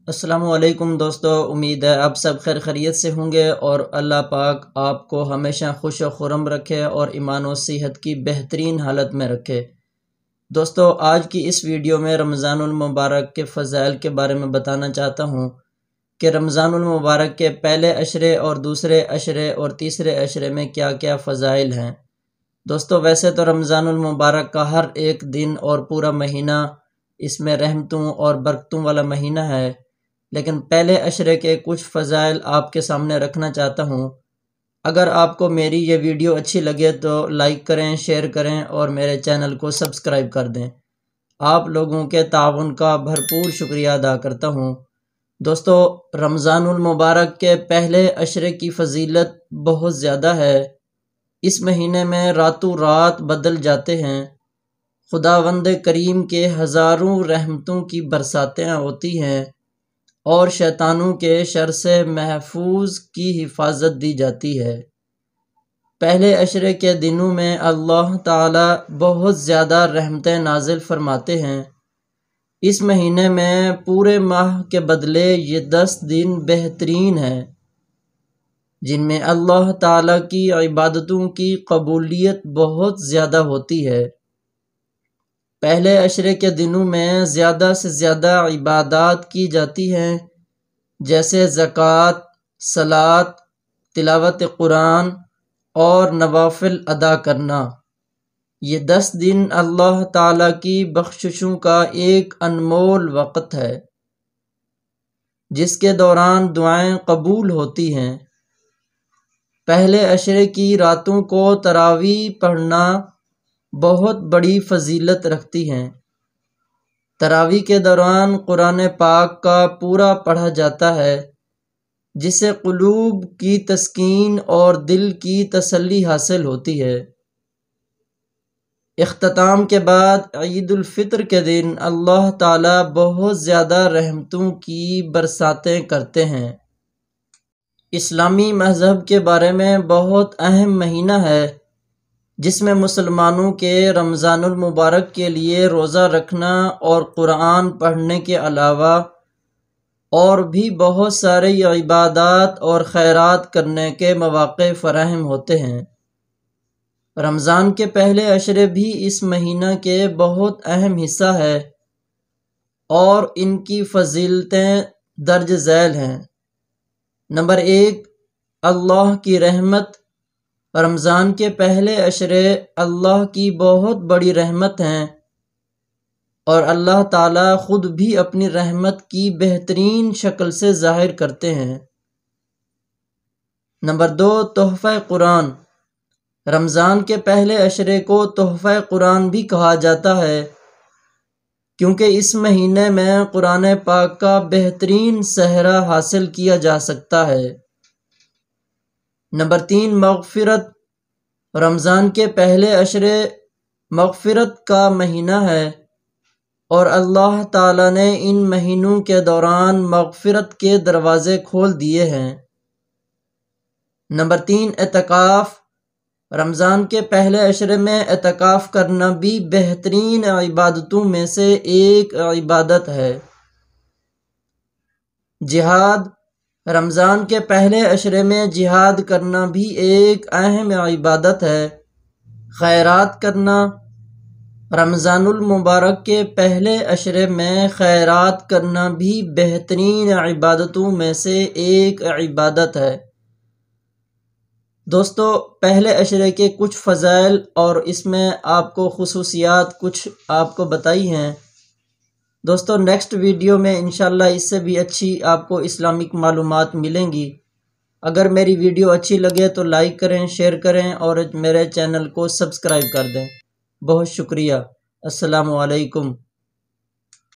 السلام علیکم دوستو، امید ہے آپ سب خیر خیریت سے ہوں گے اور اللہ پاک آپ کو ہمیشہ خوش و خرم رکھے اور ایمان و صحت کی بہترین حالت میں رکھے۔ دوستو، آج کی اس ویڈیو میں رمضان المبارک کے فضائل کے بارے میں بتانا چاہتا ہوں کہ رمضان المبارک کے پہلے عشرے اور دوسرے عشرے اور تیسرے عشرے میں کیا کیا فضائل ہیں۔ دوستو، ویسے تو رمضان المبارک کا ہر ایک دن اور پورا مہینہ اس میں رحمتوں اور برکتوں والا مہینہ ہے، لیکن پہلے عشرے کے کچھ فضائل آپ کے سامنے رکھنا چاہتا ہوں۔ اگر آپ کو میری یہ ویڈیو اچھی لگے تو لائک کریں، شیئر کریں اور میرے چینل کو سبسکرائب کر دیں۔ آپ لوگوں کے تعاون کا بھرپور شکریہ ادا کرتا ہوں۔ دوستو، رمضان المبارک کے پہلے عشرے کی فضیلت بہت زیادہ ہے۔ اس مہینے میں راتوں رات بدل جاتے ہیں۔ خداوند کریم کے ہزاروں رحمتوں کی برساتیں ہوتی ہیں اور شیطانوں کے شر سے محفوظ کی حفاظت دی جاتی ہے۔ پہلے عشرے کے دنوں میں اللہ تعالی بہت زیادہ رحمتیں نازل فرماتے ہیں۔ اس مہینے میں پورے ماہ کے بدلے یہ 10 دن بہترین ہیں، جن میں اللہ تعالی کی عبادتوں کی قبولیت بہت زیادہ ہوتی ہے۔ پہلے عشرے کے دنوں میں زیادہ سے زیادہ عبادات کی جاتی ہیں، جیسے زکوٰۃ، صلاۃ، تلاوت قرآن اور نوافل ادا کرنا۔ یہ 10 دن اللہ تعالیٰ کی بخششوں کا ایک انمول وقت ہے، جس کے دوران دعائیں قبول ہوتی ہیں۔ پہلے عشرے کی راتوں کو تراویح پڑھنا بہت بڑی فضیلت رکھتی ہیں۔ تراویح کے دوران قرآن پاک کا پورا پڑھا جاتا ہے، جس سے قلوب کی تسکین اور دل کی تسلی حاصل ہوتی ہے۔ اختتام کے بعد عید الفطر کے دن اللہ تعالیٰ بہت زیادہ رحمتوں کی برساتیں کرتے ہیں۔ اسلامی مذہب کے بارے میں بہت اہم مہینہ ہے، جس میں مسلمانوں کے رمضان المبارک کے لیے روزہ رکھنا اور قرآن پڑھنے کے علاوہ اور بھی بہت سارے عبادات اور خیرات کرنے کے مواقع فراہم ہوتے ہیں۔ رمضان کے پہلے عشرے بھی اس مہینہ کے بہت اہم حصہ ہے اور ان کی فضیلتیں درج ذیل ہیں۔ نمبر 1، اللہ کی رحمت۔ رمضان کے پہلے عشرے اللہ کی بہت بڑی رحمت ہیں اور اللہ تعالیٰ خود بھی اپنی رحمت کی بہترین شکل سے ظاہر کرتے ہیں۔ نمبر 2، تحفہ قرآن۔ رمضان کے پہلے عشرے کو تحفہ قرآن بھی کہا جاتا ہے، کیونکہ اس مہینے میں قرآن پاک کا بہترین سہرا حاصل کیا جا سکتا ہے۔ نمبر 3، مغفرت۔ رمضان کے پہلے عشرے مغفرت کا مہینہ ہے اور اللہ تعالیٰ نے ان مہینوں کے دوران مغفرت کے دروازے کھول دیے ہیں۔ نمبر 3، اعتکاف۔ رمضان کے پہلے عشرے میں اعتکاف کرنا بھی بہترین عبادتوں میں سے ایک عبادت ہے۔ جہاد۔ رمضان کے پہلے عشرے میں جہاد کرنا بھی ایک اہم عبادت ہے۔ خیرات کرنا۔ رمضان المبارک کے پہلے عشرے میں خیرات کرنا بھی بہترین عبادتوں میں سے ایک عبادت ہے۔ دوستو، پہلے عشرے کے کچھ فضائل اور اس میں آپ کو خصوصیات کچھ آپ کو بتائی ہیں۔ دوستو، نیکسٹ ویڈیو میں انشاءاللہ اس سے بھی اچھی آپ کو اسلامک معلومات ملیں گی۔ اگر میری ویڈیو اچھی لگے تو لائک کریں، شیئر کریں اور میرے چینل کو سبسکرائب کر دیں۔ بہت شکریہ۔ السلام علیکم۔